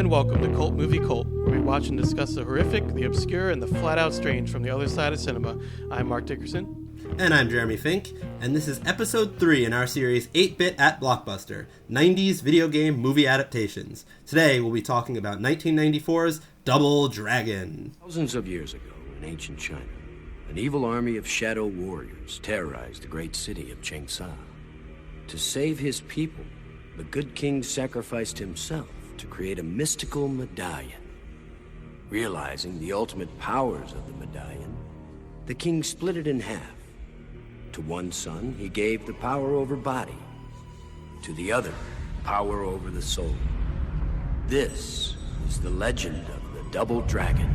and welcome to Cult Movie Cult, where we watch and discuss the horrific, the obscure, and the flat-out strange from the other side of cinema. I'm Mark Dickerson. And I'm Jeremy Fink, and this is episode 3 in our series 8-Bit at Blockbuster, 90s video game movie adaptations. Today we'll be talking about 1994's Double Dragon. Thousands of years ago, in ancient China, an evil army of shadow warriors terrorized the great city of Changsha. To save his people, the good king sacrificed himself to create a mystical medallion. Realizing the ultimate powers of the medallion, the king split it in half. To one son, he gave the power over body. To the other, power over the soul. This is the legend of the Double Dragon.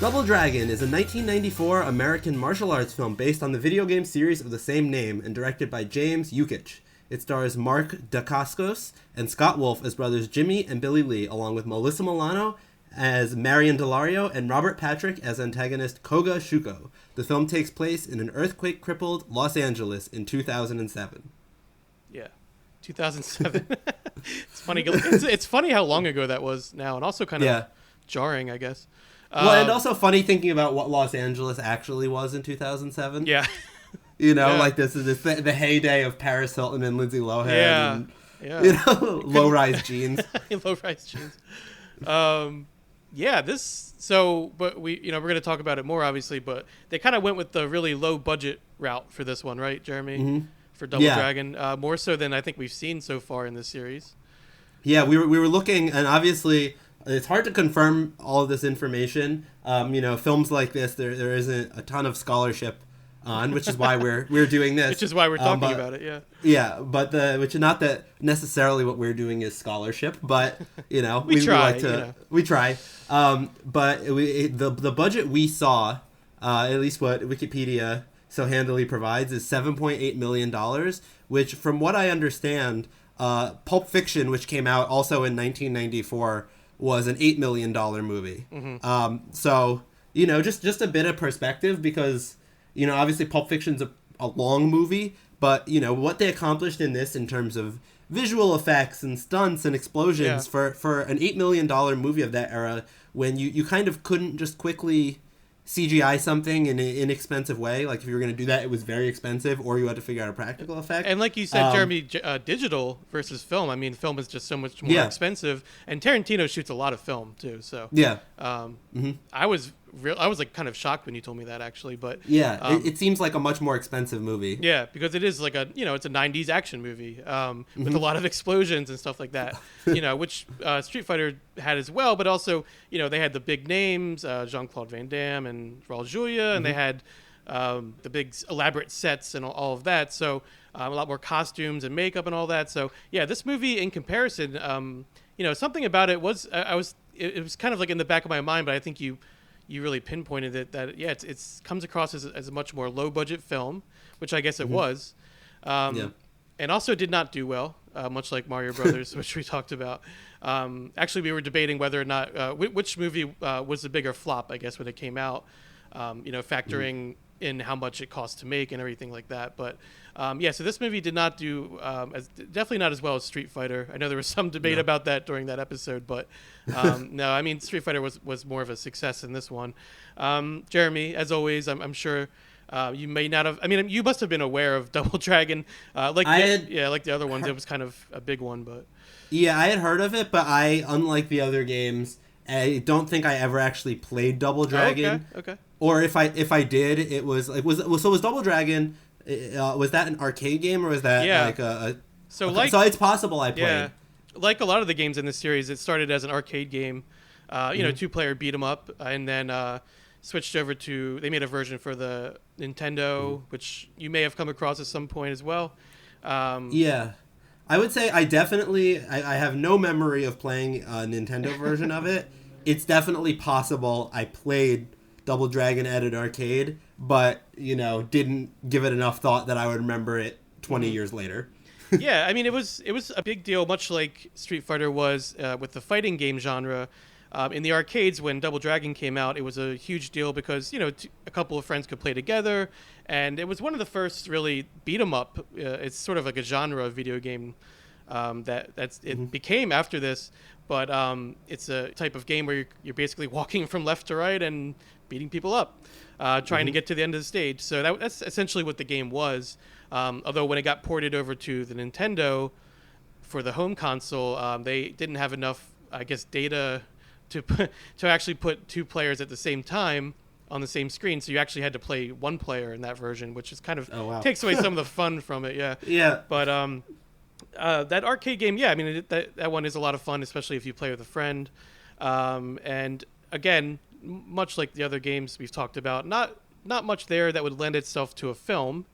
Double Dragon is a 1994 American martial arts film based on the video game series of the same name and directed by James Yukich. It stars Mark Dacascos and Scott Wolf as brothers Jimmy and Billy Lee, along with Melissa Milano as Marion Delario and Robert Patrick as antagonist Koga Shuko. The film takes place in an earthquake-crippled Los Angeles in 2007. Yeah, 2007. It's funny. It's funny how long ago that was now, and also kind of jarring, I guess. Well, and also funny thinking about what Los Angeles actually was in 2007. Yeah. You know, like this is the heyday of Paris Hilton and Lindsay Lohan. Yeah. And, yeah. You know, low-rise jeans. Low-rise jeans. But we're going to talk about it more, obviously, but they kind of went with the really low-budget route for this one, right, Jeremy? Mm-hmm. For Double Dragon. More so than I think we've seen so far in this series. Yeah, we were looking, and obviously it's hard to confirm all of this information. Films like this, there isn't a ton of scholarship on, which is why we're doing this. Which is why we're talking about it, yeah. Yeah, but which is not that necessarily what we're doing is scholarship, but we try. We try. But the budget we saw, at least what Wikipedia so handily provides, is $7.8 million, which, from what I understand, Pulp Fiction, which came out also in 1994, was an $8 million movie. Mm-hmm. So, just a bit of perspective, because, obviously Pulp Fiction's a long movie, but, what they accomplished in this in terms of visual effects and stunts and explosions for an $8 million movie of that era, when you kind of couldn't just quickly CGI something in an inexpensive way. Like, if you were going to do that, it was very expensive, or you had to figure out a practical effect. And like you said, Jeremy, digital versus film. I mean, film is just so much more expensive, and Tarantino shoots a lot of film too. So I was like kind of shocked when you told me that, actually. But it seems like a much more expensive movie. Yeah, because it is like it's a 90s action movie with a lot of explosions and stuff like that. Which Street Fighter had as well, but also they had the big names, Jean-Claude Van Damme and Raul Julia, and they had the big elaborate sets and all of that. So a lot more costumes and makeup and all that. So this movie, in comparison, something about it was it was kind of like in the back of my mind, but I think you really pinpointed it, that it's comes across as a much more low budget film, which I guess it was, and also did not do well, much like Mario Brothers, which we talked about. Actually, we were debating whether or not which movie was the bigger flop, I guess, when it came out, factoring in how much it cost to make and everything like that. But so this movie did not do definitely not as well as Street Fighter. I know there was some debate about that during that episode, but no, I mean, Street Fighter was more of a success in this one. Jeremy, as always, I'm sure you may not have. I mean, you must have been aware of Double Dragon, like the other ones. It was kind of a big one, but I had heard of it, but unlike the other games, I don't think I ever actually played Double Dragon. Okay. Or if I did, it was like was Double Dragon? Was that an arcade game, or was that like a? So it's possible I played. Yeah, like a lot of the games in this series, it started as an arcade game, 2-player beat 'em up, and then switched over to, they made a version for the Nintendo, which you may have come across at some point as well. I would say I have no memory of playing a Nintendo version of it. It's definitely possible I played Double Dragon at an arcade, but, didn't give it enough thought that I would remember it 20 years later. Yeah, I mean, it was a big deal, much like Street Fighter was with the fighting game genre. In the arcades, when Double Dragon came out, it was a huge deal because, a couple of friends could play together, and it was one of the first really beat 'em up. It's sort of like a genre of video game it became after this, but it's a type of game where you're basically walking from left to right and beating people up, trying to get to the end of the stage. So that's essentially what the game was. Although when it got ported over to the Nintendo for the home console, they didn't have enough, I guess, data to actually put two players at the same time on the same screen. So you actually had to play one player in that version, which is kind of takes away some of the fun from it. Yeah. Yeah. But that arcade game, yeah, I mean, that one is a lot of fun, especially if you play with a friend. And again, much like the other games we've talked about, not much there that would lend itself to a film,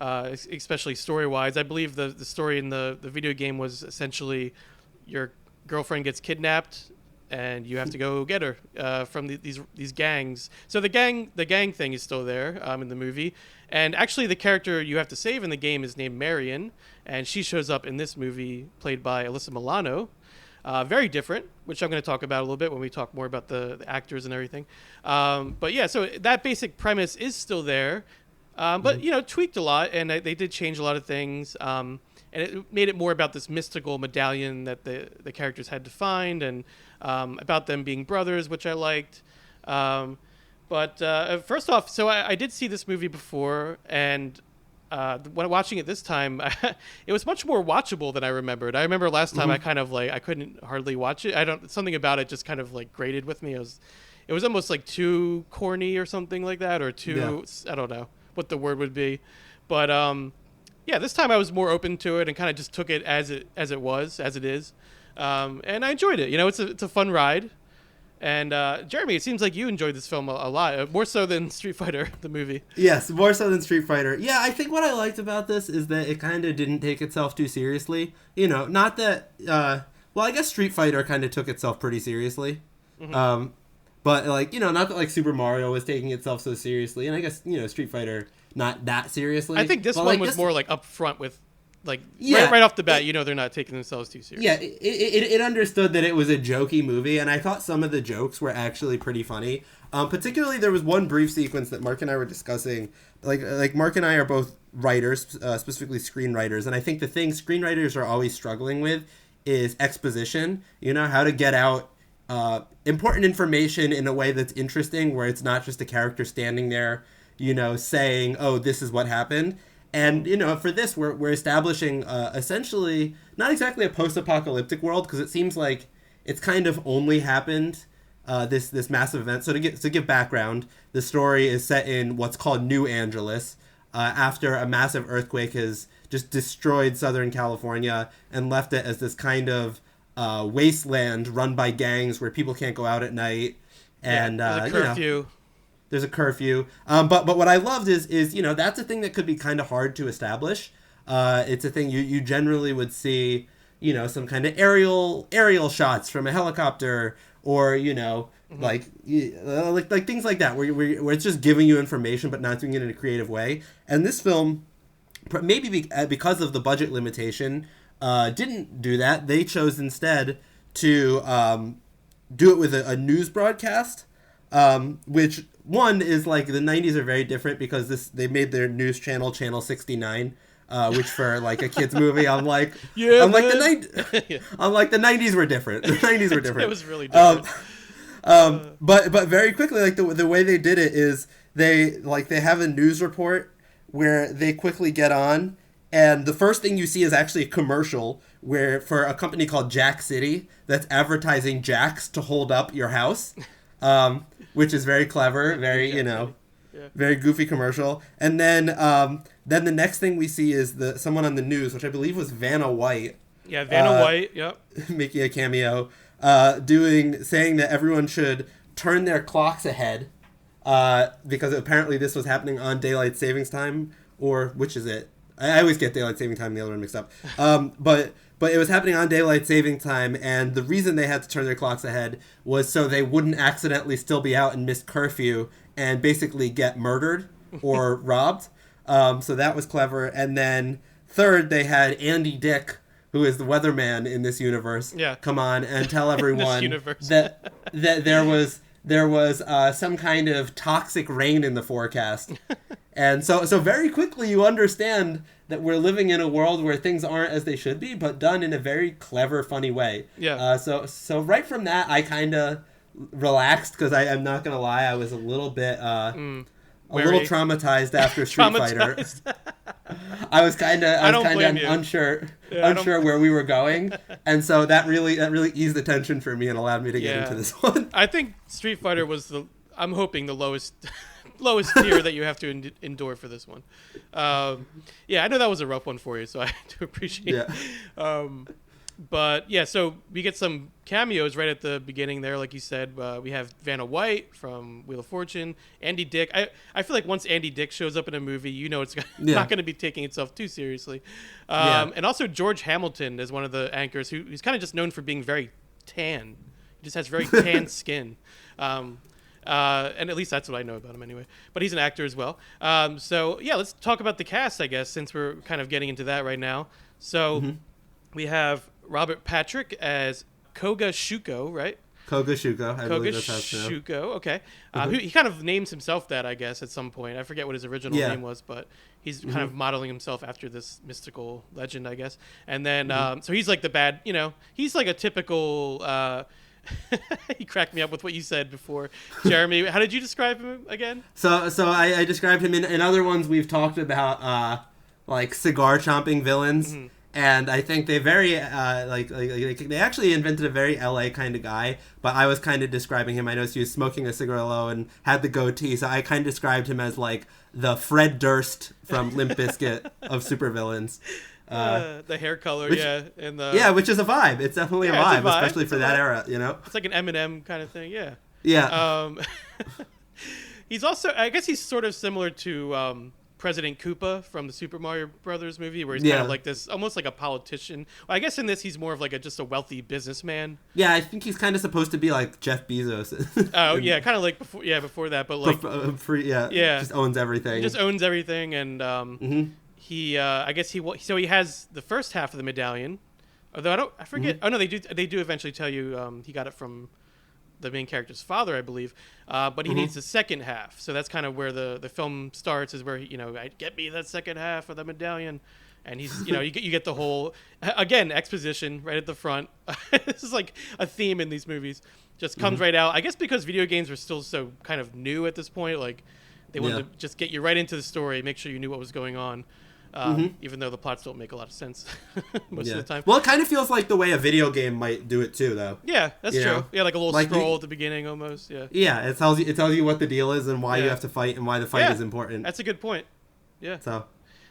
especially story-wise. I believe the story in the video game was essentially your girlfriend gets kidnapped and you have to go get her from these gangs. So the gang thing is still there in the movie. And actually the character you have to save in the game is named Marion, and she shows up in this movie played by Alyssa Milano. Very different, which I'm going to talk about a little bit when we talk more about the actors and everything. But yeah, so that basic premise is still there, but tweaked a lot, and they did change a lot of things. And it made it more about this mystical medallion that the characters had to find, and about them being brothers, which I liked. But first off, so I did see this movie before, and when watching it this time, it was much more watchable than I remembered. I remember last time I kind of I couldn't hardly watch it. Something about it just kind of grated with me. It was almost too corny or something like that, or too, I don't know what the word would be. But yeah, this time I was more open to it and kind of just took it as it is. And I enjoyed it. It's a fun ride. And Jeremy, it seems like you enjoyed this film a lot, more so than Street Fighter, the movie. Yes, more so than Street Fighter. Yeah, I think what I liked about this is that it kind of didn't take itself too seriously. Not that... well, I guess Street Fighter kind of took itself pretty seriously. Mm-hmm. But, not that, Super Mario was taking itself so seriously. And I guess, Street Fighter, not that seriously. I think this one was more, up front with... right off the bat, they're not taking themselves too seriously. Yeah, it understood that it was a jokey movie, and I thought some of the jokes were actually pretty funny. Particularly, there was one brief sequence that Mark and I were discussing. Like Mark and I are both writers, specifically screenwriters, and I think the thing screenwriters are always struggling with is exposition. How to get out important information in a way that's interesting, where it's not just a character standing there, saying, "Oh, this is what happened." And, for this, we're establishing essentially not exactly a post-apocalyptic world, because it seems like it's kind of only happened, this massive event. So to give background, the story is set in what's called New Angeles, after a massive earthquake has just destroyed Southern California and left it as this kind of wasteland run by gangs where people can't go out at night. And there's a curfew. There's a curfew. But what I loved is that's a thing that could be kind of hard to establish. It's a thing you generally would see, some kind of aerial shots from a helicopter, or like things like that, where it's just giving you information but not doing it in a creative way. And this film, maybe because of the budget limitation, didn't do that. They chose instead to do it with a news broadcast, which one is the 90s are very different because they made their news channel 69, which for a kids movie, I'm like the 90s were different. The 90s were different. It was really different. But very quickly, the way they did it is they have a news report where they quickly get on, and the first thing you see is actually a commercial for a company called Jack City that's advertising jacks to hold up your house. Which is very clever, very, very goofy commercial. And then the next thing we see is someone on the news, which I believe was Vanna White. Yeah, Vanna White, yep. Making a cameo, saying that everyone should turn their clocks ahead, because apparently this was happening on daylight savings time, or which is it? I always get daylight saving time and the other one mixed up. But it was happening on daylight saving time, and the reason they had to turn their clocks ahead was so they wouldn't accidentally still be out and miss curfew and basically get murdered or robbed. So that was clever. And then third, they had Andy Dick, who is the weatherman in this universe, come on and tell everyone that there was some kind of toxic rain in the forecast. And so very quickly you understand that we're living in a world where things aren't as they should be, but done in a very clever, funny way. Yeah. So right from that, I kind of relaxed, because I'm not going to lie, I was a little bit... a little traumatized after Street Fighter. I was kind of unsure where we were going, and so that really eased the tension for me and allowed me to get into this one. I think Street Fighter was I'm hoping the lowest tier that you have to endure for this one. I know that was a rough one for you, so I do appreciate it. But yeah, so we get some cameos right at the beginning there, like you said. We have Vanna White from Wheel of Fortune, Andy Dick. I feel like once Andy Dick shows up in a movie, you know it's not going to be taking itself too seriously. And also George Hamilton is one of the anchors who's kind of just known for being very tan. He just has very tan skin. And at least that's what I know about him anyway. But he's an actor as well. So yeah, let's talk about the cast, I guess, since we're kind of getting into that right now. So we have Robert Patrick as Koga Shuko, right? Koga Shuko, I believe that's how it's Koga Shuko, okay. He kind of names himself that, I guess, at some point. I forget what his original name was, but he's kind of modeling himself after this mystical legend, I guess. And then, so he's like the bad, he's like a typical... he cracked me up with what you said before. Jeremy, how did you describe him again? So I described him in other ones we've talked about, like cigar chomping villains. And I think they very, they actually invented a very LA kind of guy, but I was kind of describing him. I noticed he was smoking a cigarillo and had the goatee, so I kind of described him as like the Fred Durst from Limp Bizkit of supervillains. The hair color, and which is a vibe. It's definitely a vibe, especially for that era, It's like an Eminem kind of thing, Yeah. He's also, I guess he's sort of similar to President Koopa from the Super Mario Brothers movie, where he's kind of like this, almost like a politician. Well, I guess in this he's more of like just a wealthy businessman. Yeah, I think he's kind of supposed to be like Jeff Bezos. Kind of like before that, but like just owns everything. He just owns everything, and he, I guess he has the first half of the medallion. Although I forget. Oh no, they do eventually tell you he got it from the main character's father, I believe, but he needs the second half. So that's kind of where the film starts, is where get me that second half of the medallion, and he's you get the whole again exposition right at the front. This is like a theme in these movies, just comes right out. I guess because video games were still so kind of new at this point, like they wanted to just get you right into the story, make sure you knew what was going on. Even though the plots don't make a lot of sense most of the time. Well, it kind of feels like the way a video game might do it too, though. Yeah, that's true. Yeah, like a little scroll at the beginning almost. Yeah. Yeah, it tells you what the deal is and why you have to fight and why the fight is important. That's a good point. Yeah. So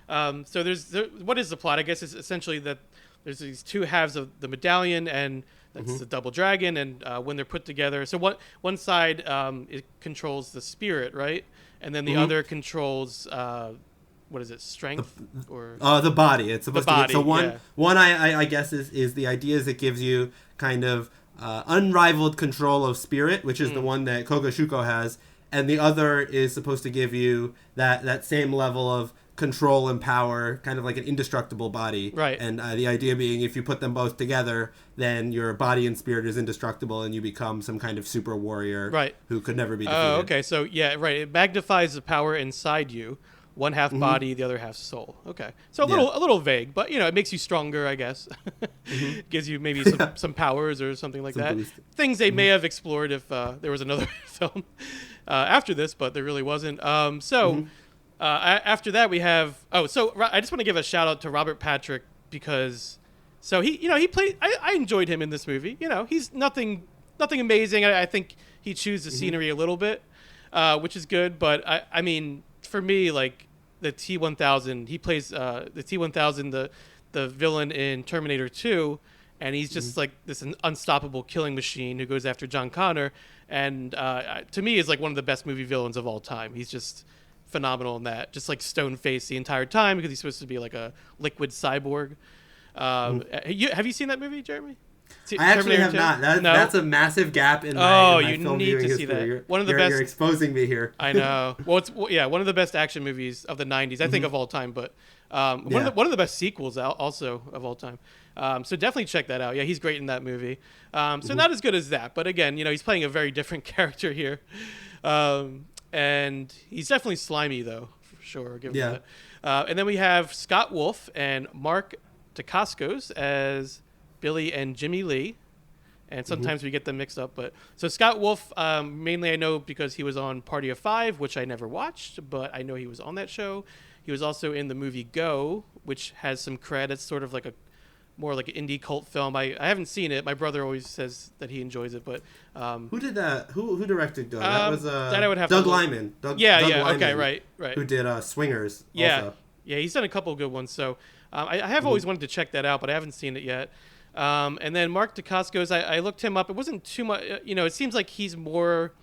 what is the plot? I guess it's essentially that there's these two halves of the medallion, and that's the double dragon, and when they're put together, so one side it controls the spirit, right, and then the other controls. What is it? Strength or the body? It's supposed to be. So one I guess is the idea is it gives you kind of unrivaled control of spirit, which is the one that Koga Shuko has, and the other is supposed to give you that same level of control and power, kind of like an indestructible body. Right. And the idea being, if you put them both together, then your body and spirit is indestructible, and you become some kind of super warrior, who could never be defeated. Oh, okay. So it magnifies the power inside you. One half body, the other half soul. Okay, so a little vague, but it makes you stronger, I guess. Gives you maybe some powers or something like that. Boost. Things they may have explored if there was another film after this, but there really wasn't. After that we have. I just want to give a shout out to Robert Patrick, because he played. I enjoyed him in this movie. He's nothing amazing. I think he chews the scenery a little bit, which is good. But I mean, for me, like. The T-1000, he plays the T-1000, the villain in Terminator 2, and he's just like this unstoppable killing machine who goes after John Connor, and to me is like one of the best movie villains of all time. He's just phenomenal in that. Just like stone faced the entire time because he's supposed to be like a liquid cyborg. Have you seen that movie, Jeremy? I actually have not. That's a massive gap in my film viewing history. That. One of the best. You're exposing me here. I know. Well, it's one of the best action movies of the '90s, I think, of all time. But one of the best sequels also of all time. So definitely check that out. Yeah, he's great in that movie. So not as good as that, but again, he's playing a very different character here, and he's definitely slimy though, for sure. I'll give him that. And then we have Scott Wolf and Mark Dacascos as Billy and Jimmy Lee, and sometimes we get them mixed up. But so Scott Wolf, mainly I know because he was on Party of Five, which I never watched, but I know he was on that show. He was also in the movie Go, which has some credits, sort of like more like an indie cult film. I haven't seen it. My brother always says that he enjoys it, but who did that? Who directed Go? That was that I would have Doug Liman. Doug Liman, okay, right. Who did Swingers? Yeah, also. Yeah, he's done a couple of good ones. So I have always wanted to check that out, but I haven't seen it yet. And then Mark Dacascos, I looked him up. It wasn't too much. It seems like he's more.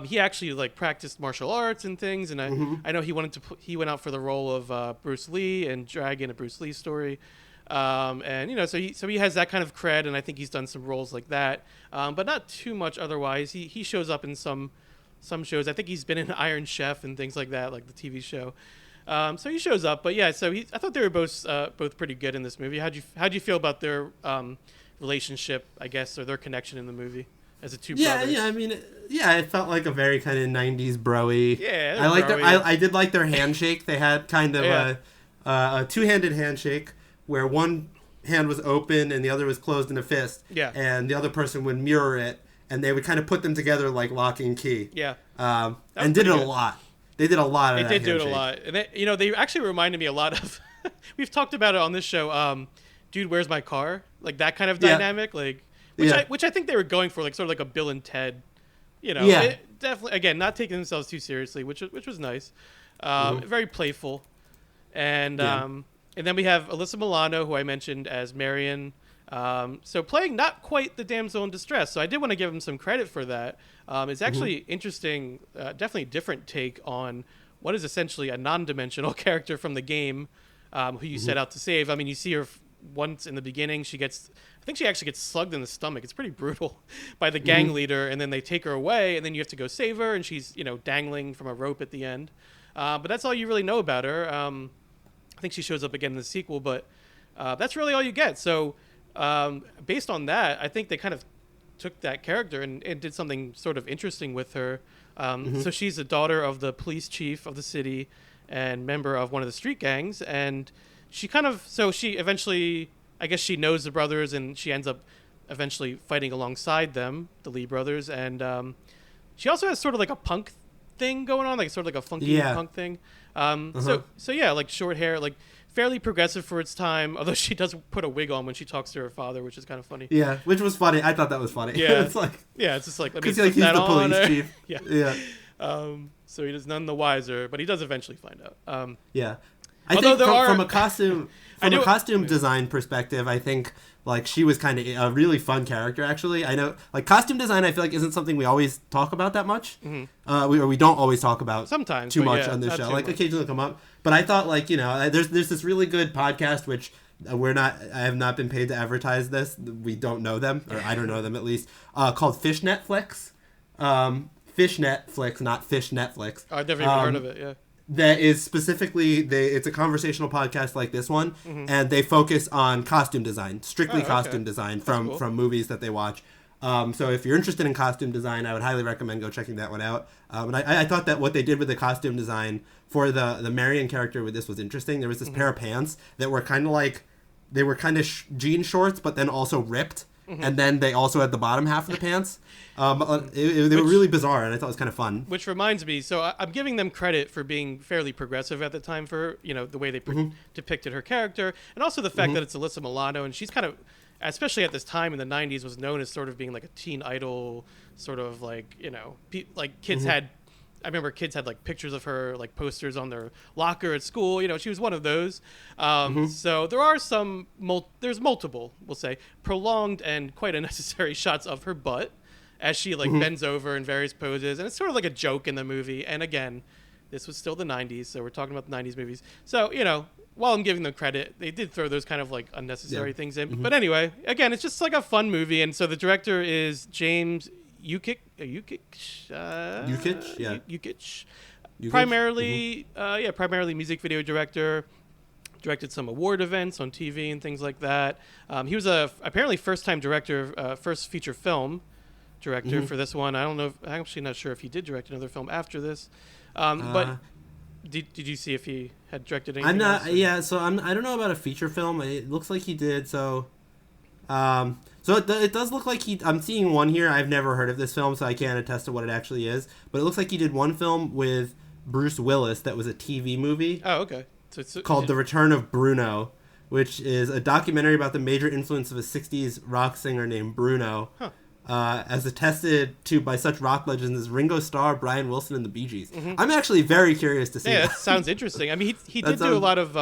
He actually like practiced martial arts and things, and I know he went out for the role of Bruce Lee and Dragon, a Bruce Lee story. And so he has that kind of cred, and I think he's done some roles like that, but not too much otherwise. He shows up in some shows. I think he's been in Iron Chef and things like that, like the TV show. So he shows up, but yeah. So I thought they were both pretty good in this movie. How'd you feel about their relationship, I guess, or their connection in the movie as a two brothers? Yeah. I mean, it felt like a very kind of '90s bro-y. Yeah, I liked I did like their handshake. They had kind of a two-handed handshake where one hand was open and the other was closed in a fist. Yeah. And the other person would mirror it, and they would kind of put them together like lock and key. Yeah. And did it a lot. They did a lot of that. They did do it a lot. And they actually reminded me a lot of we've talked about it on this show, Dude, Where's My Car? Like that kind of dynamic, like which I think they were going for, like sort of like a Bill and Ted, definitely, again, not taking themselves too seriously, which was nice. Very playful. And and then we have Alyssa Milano, who I mentioned as Marion. So playing not quite the damsel in distress. So I did want to give him some credit for that. It's actually interesting, definitely different take on what is essentially a non-dimensional character from the game, who you set out to save. I mean, you see her once in the beginning. I think she actually gets slugged in the stomach. It's pretty brutal by the gang leader, and then they take her away, and then you have to go save her, and she's dangling from a rope at the end. But that's all you really know about her. I think she shows up again in the sequel, but that's really all you get. So based on that, I think they kind of took that character and did something sort of interesting with her. So she's the daughter of the police chief of the city and member of one of the street gangs, and she eventually, I guess she knows the brothers, and she ends up eventually fighting alongside them, the Lee brothers, and she also has sort of like a punk thing going on, like sort of like a funky punk thing. So yeah, like short hair, like fairly progressive for its time, although she does put a wig on when she talks to her father, which is kind of funny. Yeah, which was funny. I thought that was funny. Yeah. It's just like, because he's the police chief. Yeah. So he does none the wiser, but he does eventually find out. Yeah. I think from a costume design perspective, I think like she was kind of a really fun character. Actually, I know like costume design, I feel like isn't something we always talk about that much. We don't always talk about sometimes too much on this show. Like occasionally come up, but I thought like there's this really good podcast which I have not been paid to advertise this. We don't know them, or I don't know them at least. Called Fish Netflix. Fish Netflix, not Fish Netflix. I've never even heard of it. Yeah. That is specifically it's a conversational podcast like this one, and they focus on costume design, strictly costume design from movies that they watch. So if you're interested in costume design, I would highly recommend go checking that one out. And I thought that what they did with the costume design for the Marion character with this was interesting. There was this pair of pants that were kind of jean shorts, but then also ripped. And then they also had the bottom half of the pants. They were really bizarre, and I thought it was kind of fun. Which reminds me, so I'm giving them credit for being fairly progressive at the time for, the way they depicted her character, and also the fact that it's Alyssa Milano, and she's kind of, especially at this time in the 90s, was known as sort of being like a teen idol, sort of like, like kids had, I remember kids had like pictures of her, like posters on their locker at school. She was one of those. So there are there's multiple, we'll say, prolonged and quite unnecessary shots of her butt as she like bends over in various poses. And it's sort of like a joke in the movie. And again, this was still the 90s, so we're talking about the 90s movies. So, you know, while I'm giving them credit, they did throw those kind of like unnecessary things in. But anyway, again, it's just like a fun movie. And so the director is James Yukich. Primarily, primarily music video director. Directed some award events on TV and things like that. He was apparently first-time director, first feature film director for this one. I don't know. I'm actually not sure if he did direct another film after this. But did you see if he had directed anything? I'm not. else, yeah, so I don't know about a feature film. It looks like he did. So, it does look like he. I'm seeing one here. I've never heard of this film, so I can't attest to what it actually is. But it looks like he did one film with Bruce Willis that was a TV movie. Oh, okay. Called The Return of Bruno, which is a documentary about the major influence of a 60s rock singer named Bruno, as attested to by such rock legends as Ringo Starr, Brian Wilson, and the Bee Gees. I'm actually very curious to see that. Yeah, that sounds interesting. I mean, he did do a lot of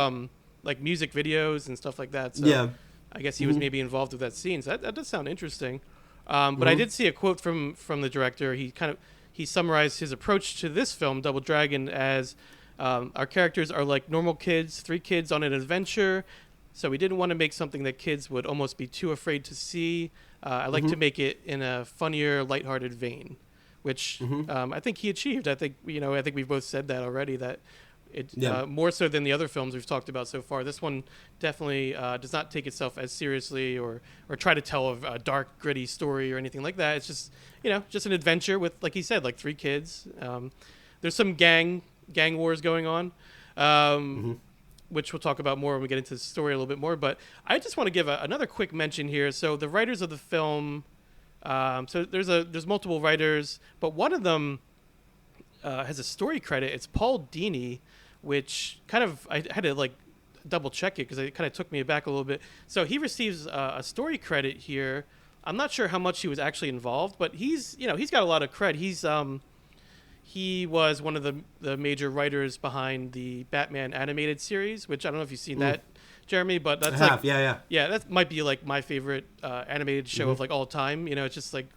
like music videos and stuff like that, so yeah. I guess he was maybe involved with that scene. So that does sound interesting. But I did see a quote from the director. He summarized his approach to this film, Double Dragon, as... our characters are like normal kids, 3 kids on an adventure, so we didn't want to make something that kids would almost be too afraid to see. I like to make it in a funnier, lighthearted vein, which I think he achieved. I think we've both said that already, that it more so than the other films we've talked about so far. This one definitely does not take itself as seriously or try to tell a dark, gritty story or anything like that. It's just just an adventure with, like he said, like 3 kids. There's some gang wars going on, which we'll talk about more when we get into the story a little bit more. But I just want to give another quick mention here. So the writers of the film, so there's multiple writers, but one of them has a story credit. It's Paul Dini, which kind of I had to like double check it because it kind of took me aback a little bit. So he receives a story credit here. I'm not sure how much he was actually involved, but he's got a lot of cred. He was one of the major writers behind the Batman animated series, which I don't know if you've seen that, Jeremy, but that's that might be like my favorite animated show of like all time. It's just like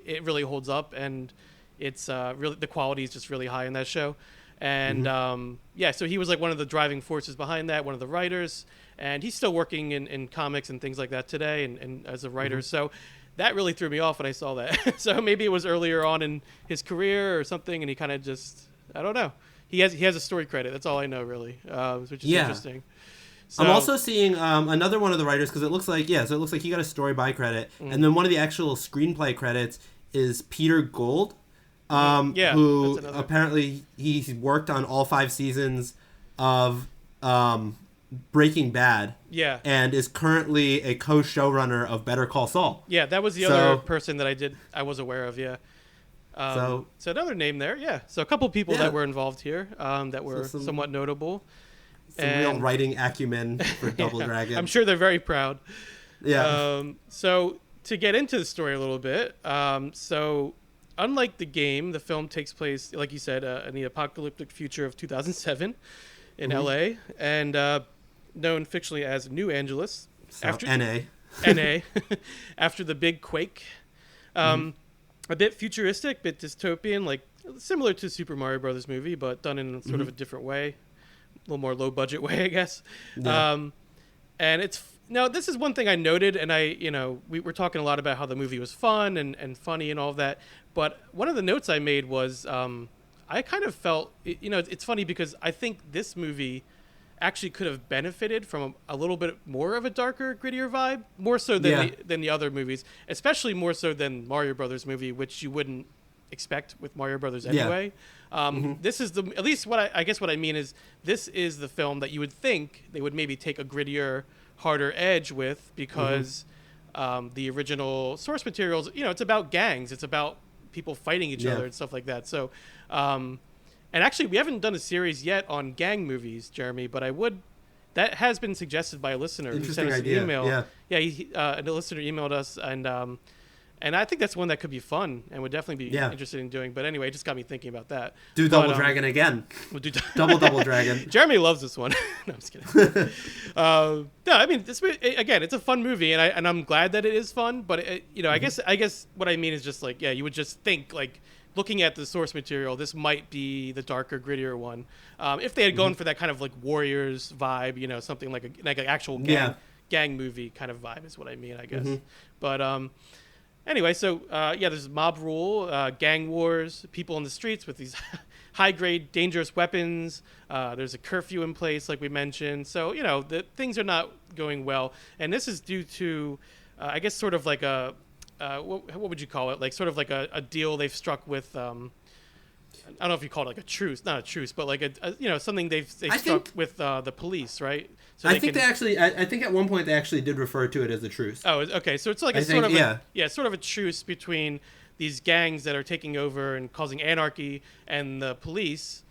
it really holds up, and it's really the quality is just really high in that show. And so he was like one of the driving forces behind that, one of the writers, and he's still working in comics and things like that today, and as a writer. So that really threw me off when I saw that. So maybe it was earlier on in his career or something, and he kind of just, I don't know. He has a story credit. That's all I know, really, which is interesting. So, I'm also seeing another one of the writers, because it looks like he got a story by credit, and then one of the actual screenplay credits is Peter Gould, who apparently he's worked on all 5 seasons of Breaking Bad, and is currently a co-showrunner of Better Call Saul. Yeah, that was the other person that I was aware of. Yeah. So another name there. So a couple people that were involved here that were somewhat notable. Some real writing acumen for Double Dragon. I'm sure they're very proud. Yeah. So to get into the story a little bit, so unlike the game, the film takes place, like you said, in the apocalyptic future of 2007 in LA, and known fictionally as New Angeles. So NA. After the big quake. A bit futuristic, bit dystopian, like similar to Super Mario Brothers movie, but done in sort of a different way, a little more low budget way, I guess. Yeah. And this is one thing I noted, and we were talking a lot about how the movie was fun and funny and all of that. But one of the notes I made was I kind of felt, it's funny because I think this movie actually could have benefited from a little bit more of a darker, grittier vibe, more so than the other movies, especially more so than Mario Brothers movie, which you wouldn't expect with Mario Brothers anyway. This is at least what I guess what I mean is this is the film that you would think they would maybe take a grittier, harder edge with, because the original source materials, it's about gangs, it's about people fighting each other and stuff like that. So, and actually, we haven't done a series yet on gang movies, Jeremy, but that has been suggested by a listener who sent us an email. A listener emailed us, and I think that's one that could be fun and would definitely be interested in doing. But anyway, it just got me thinking about that. Do Double Dragon again. We'll do Double Dragon. Jeremy loves this one. No, I'm just kidding. No, I mean, this again, it's a fun movie, and I'm glad that it is fun. But I guess what I mean is just like, you would just think like looking at the source material, this might be the darker, grittier one. If they had gone for that kind of like Warriors vibe, you know, something like an actual gang movie kind of vibe is what I mean, I guess. But anyway, so there's mob rule, gang wars, people in the streets with these high-grade, dangerous weapons. There's a curfew in place, like we mentioned. So, you know, things are not going well. And this is due to, I guess, sort of like a, what would you call it? Like sort of like a deal they've struck with, I don't know if you call it like a truce, not a truce, but like something they've struck with the police, right? So I think at one point they actually did refer to it as a truce. Oh, okay. So it's like sort of a truce between these gangs that are taking over and causing anarchy and the police.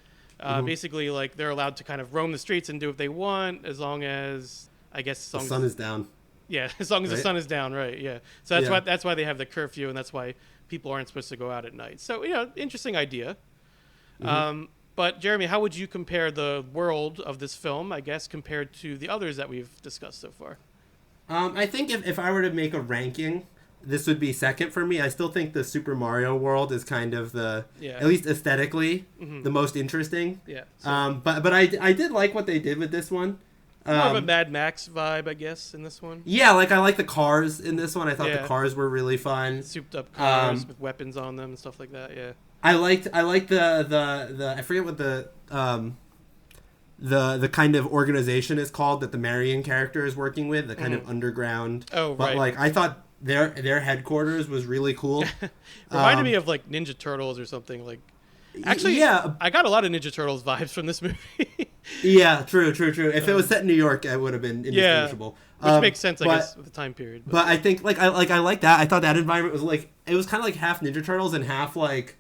Basically, like they're allowed to kind of roam the streets and do what they want as long as, I guess, the sun is down. Yeah, as long as the sun is down, right? Yeah. So that's why they have the curfew, and that's why people aren't supposed to go out at night. So, you know, interesting idea. But Jeremy, how would you compare the world of this film, I guess, compared to the others that we've discussed so far? I think if I were to make a ranking, this would be second for me. I still think the Super Mario world is kind of at least aesthetically, the most interesting. Yeah. But I did like what they did with this one. More of a Mad Max vibe, I guess, in this one. Yeah, like I like the cars in this one. I thought the cars were really fun. Souped up cars with weapons on them and stuff like that. Yeah. I liked the I forget what the kind of organization is called that the Marion character is working with, the kind of underground. Oh, right. But like I thought their headquarters was really cool. Reminded me of like Ninja Turtles or something. Like, actually, I got a lot of Ninja Turtles vibes from this movie. Yeah, true. If it was set in New York, it would have been indistinguishable. Which makes sense, I guess, with the time period. But I think I like that. I thought that environment was like, it was kind of like half Ninja Turtles and half like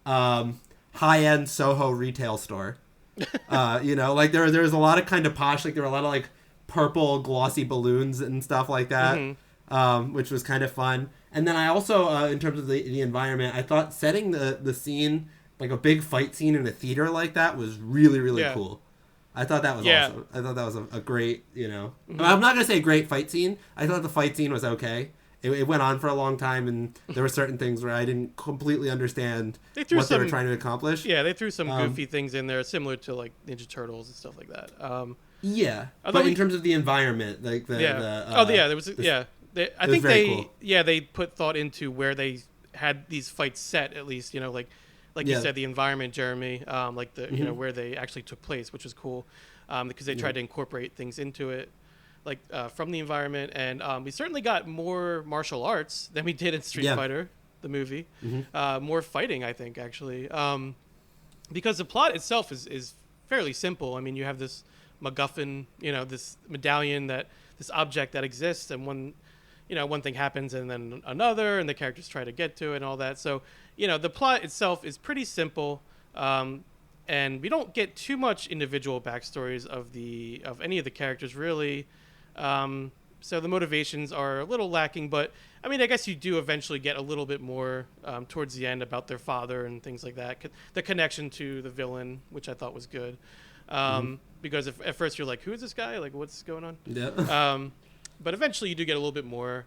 high-end Soho retail store. You know, like there's a lot of kind of posh, like there were a lot of like purple glossy balloons and stuff like that, which was kind of fun. And then I also, in terms of the environment, I thought setting the scene, like a big fight scene in a theater like that, was really, really cool. I thought that was awesome. I thought that was a great, you know. I'm not going to say great fight scene. I thought the fight scene was okay. It went on for a long time, and there were certain things where I didn't completely understand what they were trying to accomplish. Yeah, they threw some goofy things in there, similar to like Ninja Turtles and stuff like that. But in terms of the environment, like I think they put thought into where they had these fights set, at least, you know, like you said, the environment, Jeremy, like the you know where they actually took place, which was cool, because they tried to incorporate things into it, like from the environment, and we certainly got more martial arts than we did in Street Fighter, the movie, more fighting, I think, actually, because the plot itself is fairly simple. I mean, you have this MacGuffin, you know, this medallion, this object that exists, and one thing happens and then another, and the characters try to get to it and all that. So, you know, the plot itself is pretty simple, and we don't get too much individual backstories of any of the characters, really. So the motivations are a little lacking, but I mean, I guess you do eventually get a little bit more towards the end about their father and things like that. The connection to the villain, which I thought was good, because at first you're like, who is this guy? Like, what's going on? Yeah. But eventually you do get a little bit more.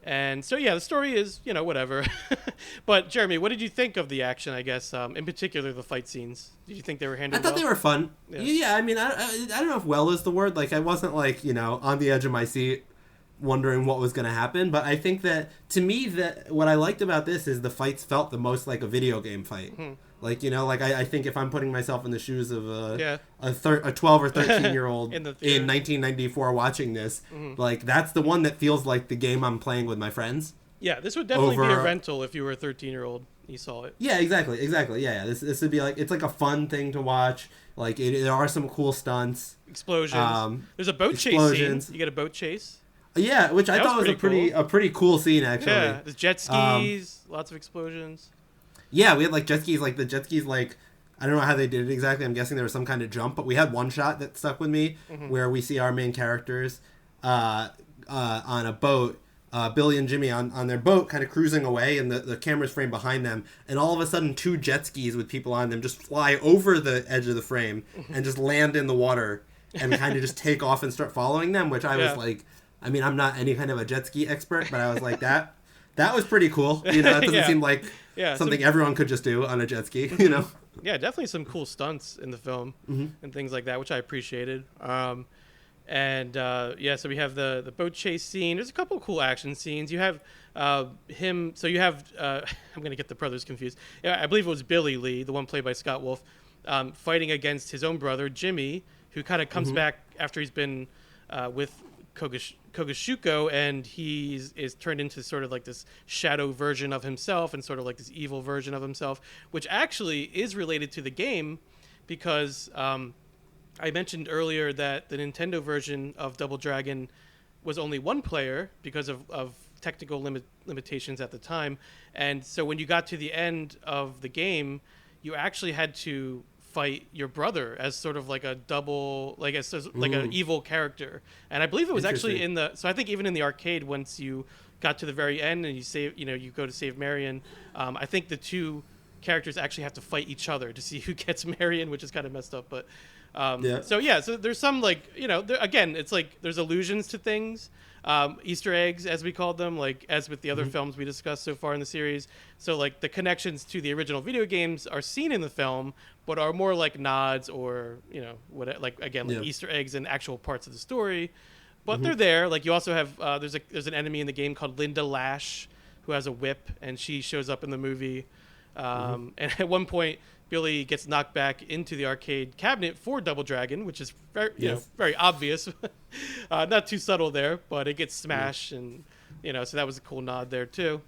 And so, yeah, the story is, you know, whatever. But, Jeremy, what did you think of the action, I guess, in particular the fight scenes? Did you think they were handled well? I thought they were fun. Yeah, I mean, I don't know if well is the word. Like, I wasn't, like, you know, on the edge of my seat wondering what was going to happen. But I think that, to me, that what I liked about this is the fights felt the most like a video game fight. Like, you know, like I think if I'm putting myself in the shoes of a 12 or 13-year-old in 1994 watching this, like that's the one that feels like the game I'm playing with my friends. Yeah, this would definitely be a rental if you were a 13-year-old. You saw it. Yeah, exactly. Yeah. This would be like, it's like a fun thing to watch. Like there are some cool stunts. Explosions. There's a boat chase scene. You get a boat chase. Yeah, which I thought was a pretty cool scene, actually. Yeah, there's jet skis, lots of explosions. Yeah, we had like jet skis, like the jet skis, like I don't know how they did it exactly. I'm guessing there was some kind of jump, but we had one shot that stuck with me where we see our main characters on a boat, Billy and Jimmy on their boat, kind of cruising away, and the camera's framed behind them, and all of a sudden 2 jet skis with people on them just fly over the edge of the frame and just land in the water and kind of just take off and start following them, which I was like, I mean, I'm not any kind of a jet ski expert, but I was like, that was pretty cool. You know, it doesn't seem like something everyone could just do on a jet ski, you know? Yeah, definitely some cool stunts in the film and things like that, which I appreciated. So we have the boat chase scene. There's a couple of cool action scenes. You have him. So you have I'm gonna get the brothers confused. Yeah, I believe it was Billy Lee, the one played by Scott Wolf, fighting against his own brother Jimmy, who kind of comes back after he's been with Kogashuko, and is turned into sort of like this shadow version of himself and sort of like this evil version of himself, which actually is related to the game because I mentioned earlier that the Nintendo version of Double Dragon was only one player because of technical limitations at the time. And so when you got to the end of the game, you actually had to fight your brother as sort of like a double, like an evil character. And I believe it was actually so I think even in the arcade, once you got to the very end and you go to save Marion, I think the two characters actually have to fight each other to see who gets Marion, which is kind of messed up. But so there's some again, it's like there's allusions to things, Easter eggs as we called them, like as with the other films we discussed so far in the series. So like the connections to the original video games are seen in the film, but are more like nods or like Easter eggs and actual parts of the story. But they're there. Like you also have there's an enemy in the game called Linda Lash, who has a whip, and she shows up in the movie. And at one point, Billy gets knocked back into the arcade cabinet for Double Dragon, which is very obvious, not too subtle there, but it gets smashed, and so that was a cool nod there too.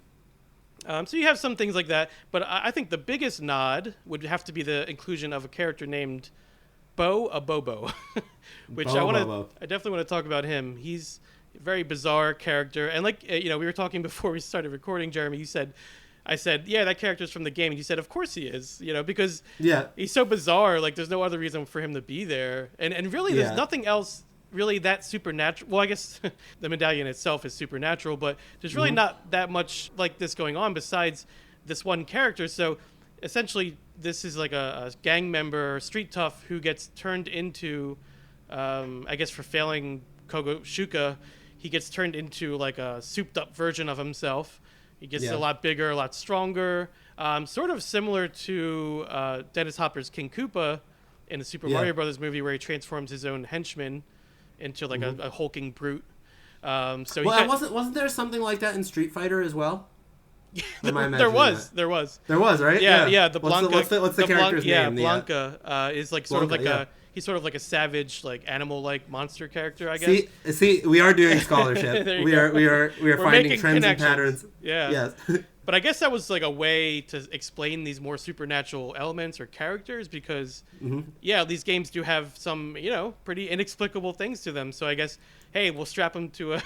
So you have some things like that, but I think the biggest nod would have to be the inclusion of a character named Bo Abobo, which I definitely want to talk about him. He's a very bizarre character, and we were talking before we started recording, Jeremy. I said, yeah, that character's from the game. And you said, of course he is, because he's so bizarre. Like, there's no other reason for him to be there. And really, there's nothing else really that supernatural. Well, I guess the medallion itself is supernatural, but there's really not that much like this going on besides this one character. So essentially, this is like a gang member, street tough, who gets turned into, I guess for failing Kogashuka, he gets turned into like a souped up version of himself. He gets a lot bigger, a lot stronger, sort of similar to Dennis Hopper's King Koopa in the Super Mario Brothers movie, where he transforms his own henchman into like a hulking brute. Wasn't there something like that in Street Fighter as well? There was, right? Yeah. The Blanca. What's the character's name? Blanca is like sort of like he's sort of like a savage, like animal-like monster character, I guess. See, we are doing scholarship. we are finding trends and patterns. Yeah. Yes. But I guess that was like a way to explain these more supernatural elements or characters because, these games do have some, pretty inexplicable things to them. So I guess, hey, we'll strap them to a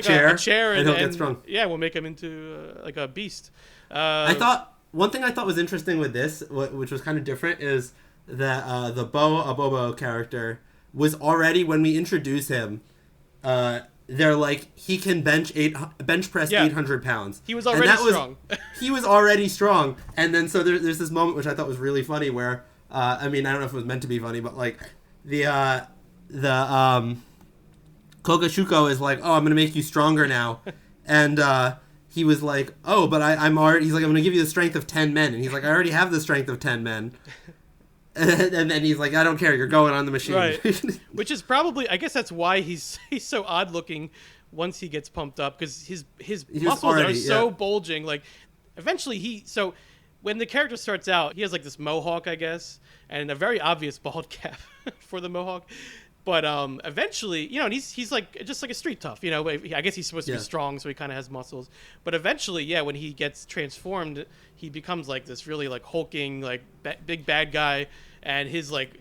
chair and he'll get strong. Yeah, we'll make him into like a beast. One thing I thought was interesting with this, which was kind of different, is that the Bo Abobo character was already, when we introduce him, they're like, he can bench press 800 pounds. He was already strong. He was already strong. And then so there's this moment which I thought was really funny where, I don't know if it was meant to be funny, but like the Kogashuko is like, oh, I'm going to make you stronger now. And he was like, oh, but I'm already, he's like, I'm going to give you the strength of 10 men. And he's like, I already have the strength of 10 men. And then he's like, I don't care, you're going on the machine. Right. Which is probably, I guess that's why he's so odd looking once he gets pumped up, because his muscles are so bulging. Like, eventually so when the character starts out, he has like this mohawk, I guess, and a very obvious bald cap for the mohawk. But eventually, and he's like just like a street tough, I guess he's supposed to be strong, so he kind of has muscles. But eventually, when he gets transformed, he becomes like this really like hulking, like big bad guy, and his like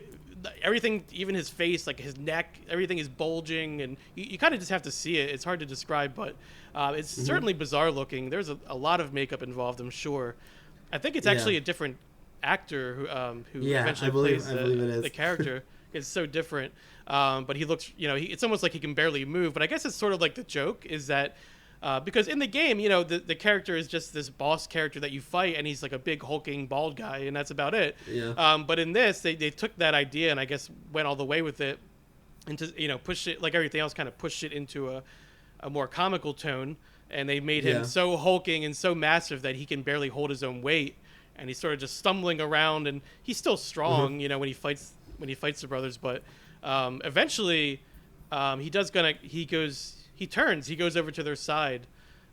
everything, even his face, like his neck, everything is bulging, and you kind of just have to see it. It's hard to describe, but it's certainly bizarre looking. There's a lot of makeup involved, I'm sure. I think it's actually a different actor who eventually plays the character. It's so different. But he looks, it's almost like he can barely move. But I guess it's sort of like the joke is that because in the game, the character is just this boss character that you fight, and he's like a big hulking bald guy, and that's about it. Yeah. But in this, they took that idea and I guess went all the way with it, and to pushed it like everything else, kind of pushed it into a more comical tone, and they made him so hulking and so massive that he can barely hold his own weight, and he's sort of just stumbling around, and he's still strong, you know, when he fights the brothers, but eventually he goes over to their side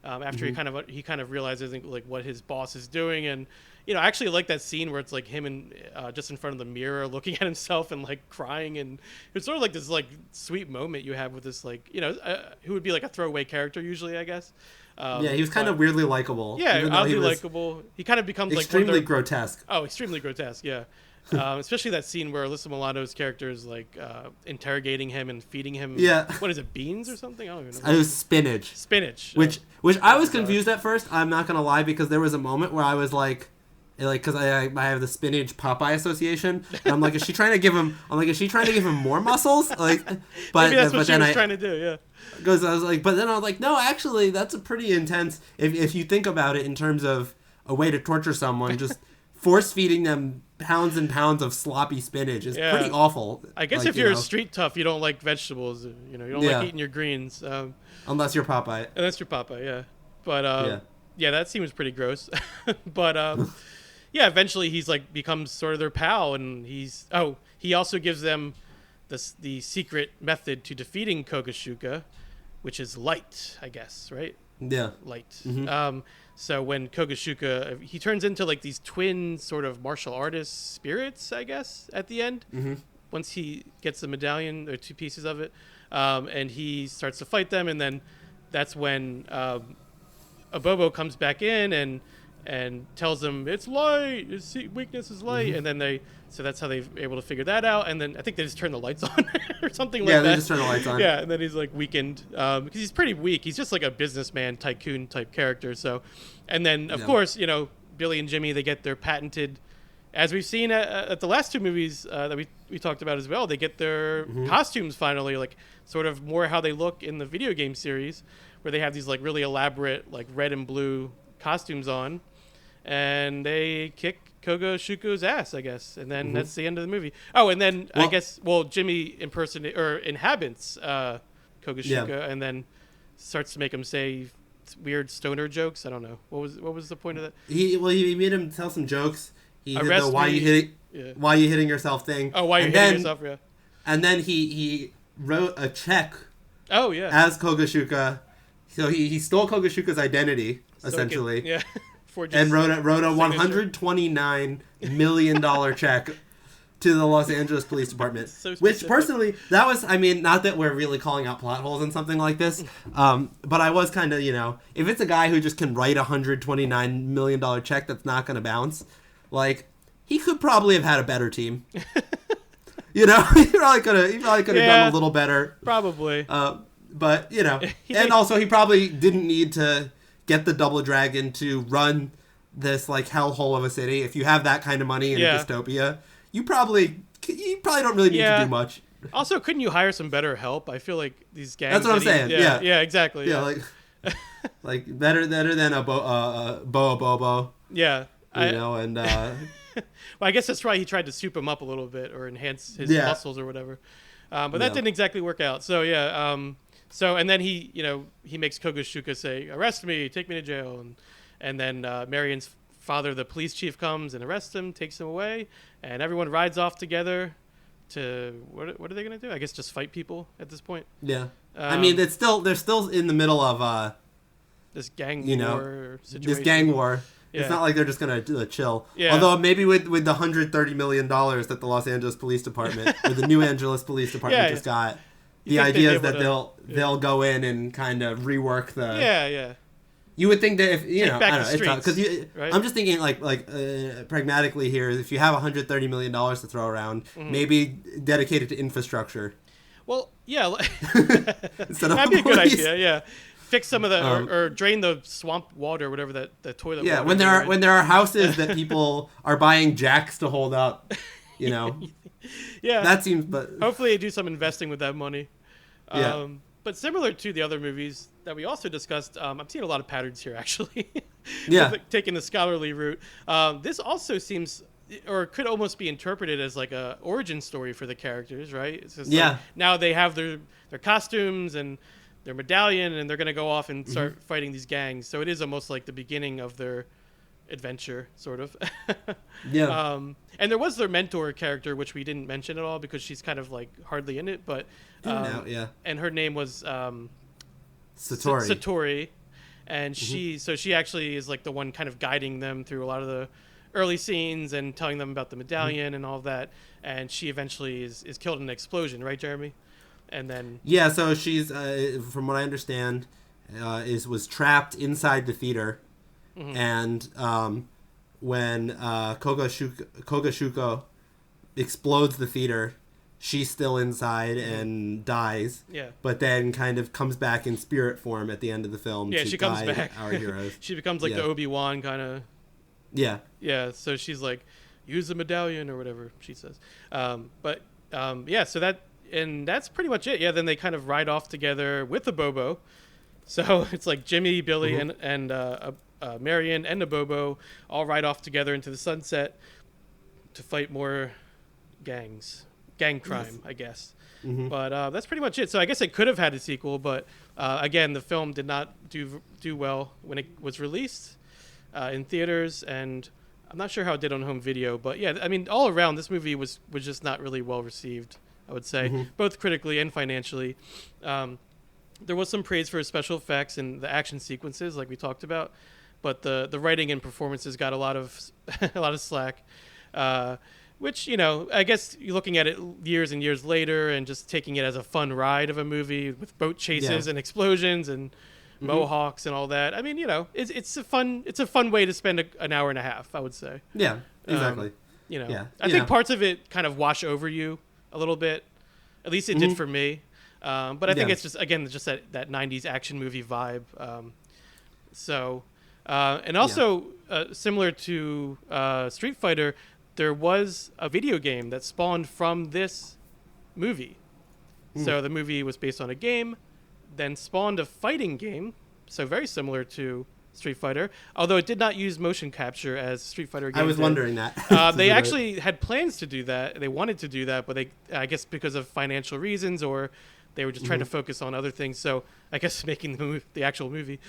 after he kind of realizes like what his boss is doing. And you know, I actually like that scene where it's like him and just in front of the mirror looking at himself and like crying, and it's sort of like this like sweet moment you have with this, like, you know, who would be like a throwaway character usually, I guess. He was kind of weirdly likable. Yeah, oddly likable. He kind of becomes extremely grotesque. Oh, extremely grotesque. Yeah. Especially that scene where Alyssa Milano's character is like interrogating him and feeding him. Yeah. What is it? Beans or something? I don't even know. It was spinach. Spinach. Which I was confused at first. I'm not gonna lie, because there was a moment where I was like, because I have the spinach Popeye association, and I'm like, is she trying to give him? More muscles? Like, but maybe that's what she was trying to do. Yeah. Because I was like, but then I was like, no, actually, that's a pretty intense. If you think about it in terms of a way to torture someone, just force feeding them pounds and pounds of sloppy spinach is pretty awful. I guess, like, if you're a street tough, you don't like vegetables. You know, you don't like eating your greens. Unless you're Popeye. Yeah. But yeah, that scene was pretty gross. But yeah, eventually he's like becomes sort of their pal, and he also gives them the secret method to defeating Kogashuka, which is light, I guess, right? Yeah. Light. Mm-hmm. So when Kogashuka, he turns into like these twin sort of martial artist spirits, I guess, at the end, once he gets the medallion or two pieces of it, and he starts to fight them, and then that's when Abobo comes back in and tells them it's light, his weakness is light, and then so that's how they're able to figure that out. And then I think they just turn the lights on or something like that. Yeah, they just turn the lights on. Yeah, and then he's like weakened because he's pretty weak. He's just like a businessman tycoon type character. So, and then of course, you know, Billy and Jimmy, they get their patented, as we've seen at the last two movies that we talked about as well. They get their costumes finally, like sort of more how they look in the video game series, where they have these like really elaborate like red and blue costumes on, and they kick Kogashuka's ass, I guess, and then that's the end of the movie. Oh, and then I guess Jimmy inhabits Kogashuka, and then starts to make him say weird stoner jokes. I don't know what was the point of that. He made him tell some jokes. He did the why you hitting yourself thing. Oh, why you hitting yourself? Yeah. And then he wrote a check. Oh yeah. As Kogashuka, so he stole Kogashuka's identity essentially. Yeah. And wrote a $129 million check to the Los Angeles Police Department. So which personally, that was, I mean, not that we're really calling out plot holes in something like this, but I was kind of, you know, if it's a guy who just can write a $129 million check that's not going to bounce, like, he could probably have had a better team. You know, he probably could have done a little better. Probably. But, you know, also he probably didn't need to get the Double Dragon to run this like hellhole of a city. If you have that kind of money in a dystopia, you probably don't really need to do much. Also, couldn't you hire some better help? I feel like these gangs. That's what I'm saying. Yeah, exactly. Yeah, like better than a Bobo. Yeah, and. Well, I guess that's why he tried to soup him up a little bit or enhance his muscles or whatever. But that didn't exactly work out. So yeah. So and then he makes Kogashuka say, "Arrest me, take me to jail," and then Marion's father, the police chief, comes and arrests him, takes him away, and everyone rides off together to what are they gonna do? I guess just fight people at this point. Yeah, I mean they're still in the middle of this gang war situation. This gang war. Yeah. It's not like they're just gonna chill. Yeah. Although maybe with the $130 million that the Los Angeles Police Department or the New Angeles Police Department just got. The idea is that they'll go in and kind of rework the. You would think that if I don't know, it's tough because I'm just thinking like pragmatically here. If you have $130 million to throw around, maybe dedicate it to infrastructure. Well, yeah, that'd be a good idea. Yeah, fix some of the or drain the swamp water, whatever the toilet. Yeah, water when there are houses that people are buying jacks to hold up, you know. Yeah, that seems. But hopefully, they do some investing with that money. Yeah. But similar to the other movies that we also discussed, I'm seeing a lot of patterns here actually. Yeah. Taking the scholarly route, this also seems, or could almost be interpreted as like a origin story for the characters, right? It's just like now they have their costumes and their medallion, and they're going to go off and start fighting these gangs. So it is almost like the beginning of their adventure, sort of. Yeah. And there was their mentor character, which we didn't mention at all because she's kind of like hardly in it, but yeah. And her name was Satori. Satori, and she actually is like the one kind of guiding them through a lot of the early scenes and telling them about the medallion and all of that. And she eventually is killed in an explosion, right, Jeremy? And then so she's from what I understand was trapped inside the theater, and when Kogashuko explodes the theater, she's still inside and dies. Yeah. But then kind of comes back in spirit form at the end of the film. Yeah, to she comes guide back. Our heroes. She becomes like the Obi-Wan kind of. Yeah. Yeah. So she's like, use the medallion or whatever she says. So that's pretty much it. Yeah. Then they kind of ride off together with the Bobo. So it's like Jimmy, Billy, and Marion and the Bobo all ride off together into the sunset to fight more gang crime, I guess. But that's pretty much it. So I guess it could have had a sequel, but again, the film did not do well when it was released in theaters, and I'm not sure how it did on home video. But yeah, I mean, all around, this movie was just not really well received, I would say, both critically and financially. There was some praise for special effects and the action sequences, like we talked about, but the writing and performances got a lot of slack. Which, I guess you're looking at it years and years later and just taking it as a fun ride of a movie with boat chases and explosions and mohawks and all that. I mean, it's a fun way to spend an hour and a half, I would say. Yeah, exactly. I think parts of it kind of wash over you a little bit. At least it did for me. But I think it's just, again, just that 90s action movie vibe. And also similar to Street Fighter, there was a video game that spawned from this movie. So the movie was based on a game, then spawned a fighting game, so very similar to Street Fighter, although it did not use motion capture as Street Fighter games. I was wondering that. They actually had plans to do that. They wanted to do that, but I guess because of financial reasons, or they were just trying to focus on other things. So I guess making the actual movie.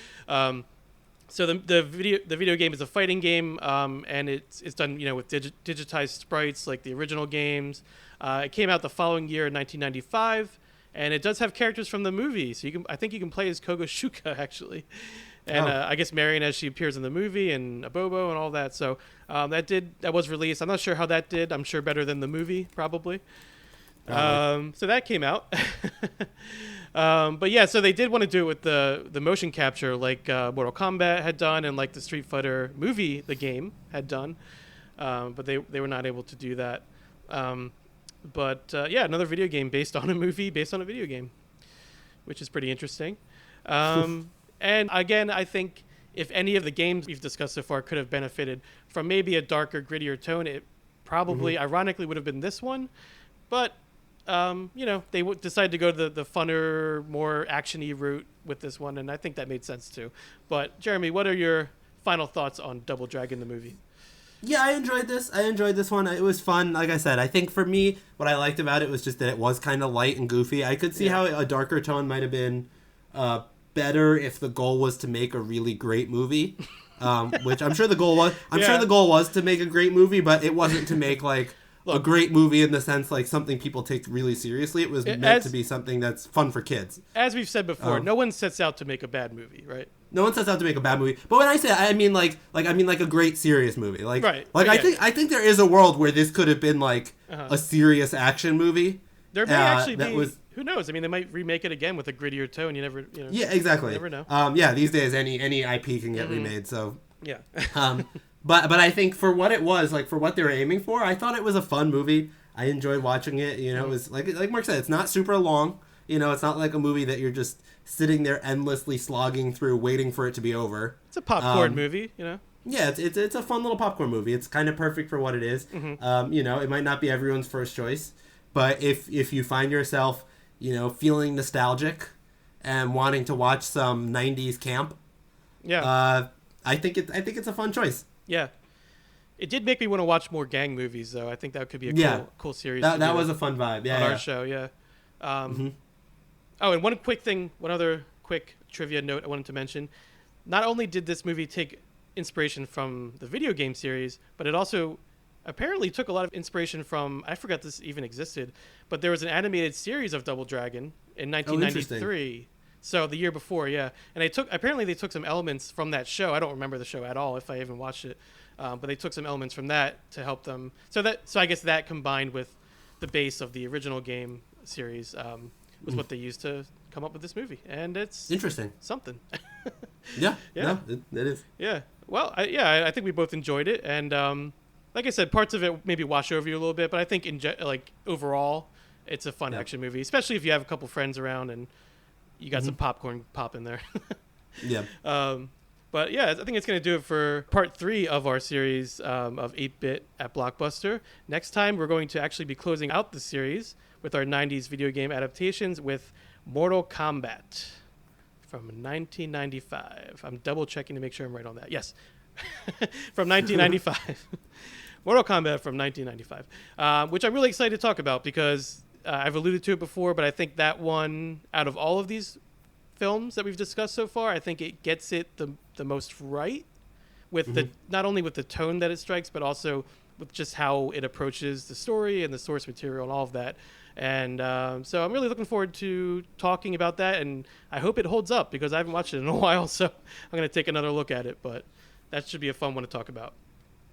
So the video game is a fighting game, and it's done with digitized sprites like the original games. It came out the following year in 1995, and it does have characters from the movie. So I think you can play as Kogashuka actually, and I guess Marion as she appears in the movie, and Abobo and all that. So that was released. I'm not sure how that did. I'm sure better than the movie probably. So that came out. But yeah, so they did want to do it with the motion capture like Mortal Kombat had done and like the Street Fighter movie, the game, had done. But they were not able to do that. Another video game based on a movie, based on a video game, which is pretty interesting. And again, I think if any of the games we've discussed so far could have benefited from maybe a darker, grittier tone, it probably, ironically, would have been this one. But they decided to go to the funner, more action-y route with this one, and I think that made sense too. But Jeremy, what are your final thoughts on Double Dragon the movie? Yeah, I enjoyed this one. It was fun. Like I said, I think for me, what I liked about it was just that it was kind of light and goofy. I could see how a darker tone might have been better if the goal was to make a really great movie, which I'm sure the goal was. I'm sure the goal was to make a great movie, but it wasn't to make like a great movie in the sense like something people take really seriously. It was meant to be something that's fun for kids. As we've said before, no one sets out to make a bad movie, right? No one sets out to make a bad movie. But when I say I mean like a great serious movie. Like right. Like I think there is a world where this could have been like a serious action movie. There may actually be. Who knows? I mean, they might remake it again with a grittier tone. You never. Yeah, exactly. You never know. These days any IP can get remade. So yeah. But I think for what it was, like for what they were aiming for, I thought it was a fun movie. I enjoyed watching it. It was like Mark said, it's not super long. It's not like a movie that you're just sitting there endlessly slogging through, waiting for it to be over. It's a popcorn movie, Yeah, it's a fun little popcorn movie. It's kind of perfect for what it is. It might not be everyone's first choice, but if you find yourself, feeling nostalgic and wanting to watch some '90s camp, I think it's a fun choice. Yeah. It did make me want to watch more gang movies, though. I think that could be a cool series. That was a fun vibe. Yeah, on our show, yeah. Oh, and one other quick trivia note I wanted to mention. Not only did this movie take inspiration from the video game series, but it also apparently took a lot of inspiration from, I forgot this even existed, but there was an animated series of Double Dragon in 1993. So the year before, yeah. And apparently they took some elements from that show. I don't remember the show at all, if I even watched it. But they took some elements from that to help them. So I guess that combined with the base of the original game series was what they used to come up with this movie. And it's interesting. Something. Yeah. No, it is. Yeah. Well, I think we both enjoyed it. And like I said, parts of it maybe wash over you a little bit. But I think overall, it's a fun action movie, especially if you have a couple friends around and you got some popcorn pop in there. Yeah. But yeah, I think it's going to do it for part 3 of our series of 8-Bit at Blockbuster. Next time, we're going to actually be closing out the series with our 90s video game adaptations with Mortal Kombat from 1995. I'm double checking to make sure I'm right on that. Yes. From 1995. Mortal Kombat from 1995, which I'm really excited to talk about because I've alluded to it before, but I think that one, out of all of these films that we've discussed so far, I think it gets it the most right with the not only with the tone that it strikes, but also with just how it approaches the story and the source material and all of that. And so I'm really looking forward to talking about that, and I hope it holds up because I haven't watched it in a while, so I'm going to take another look at it, but that should be a fun one to talk about.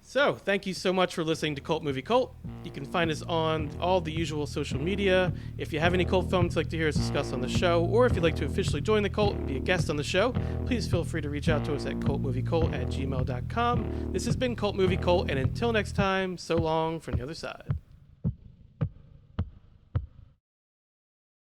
So, thank you so much for listening to Cult Movie Cult. You can find us on all the usual social media. If you have any cult films you'd like to hear us discuss on the show, or if you'd like to officially join the cult and be a guest on the show, please feel free to reach out to us at cultmoviecult@gmail.com. This has been Cult Movie Cult, and until next time, so long from the other side.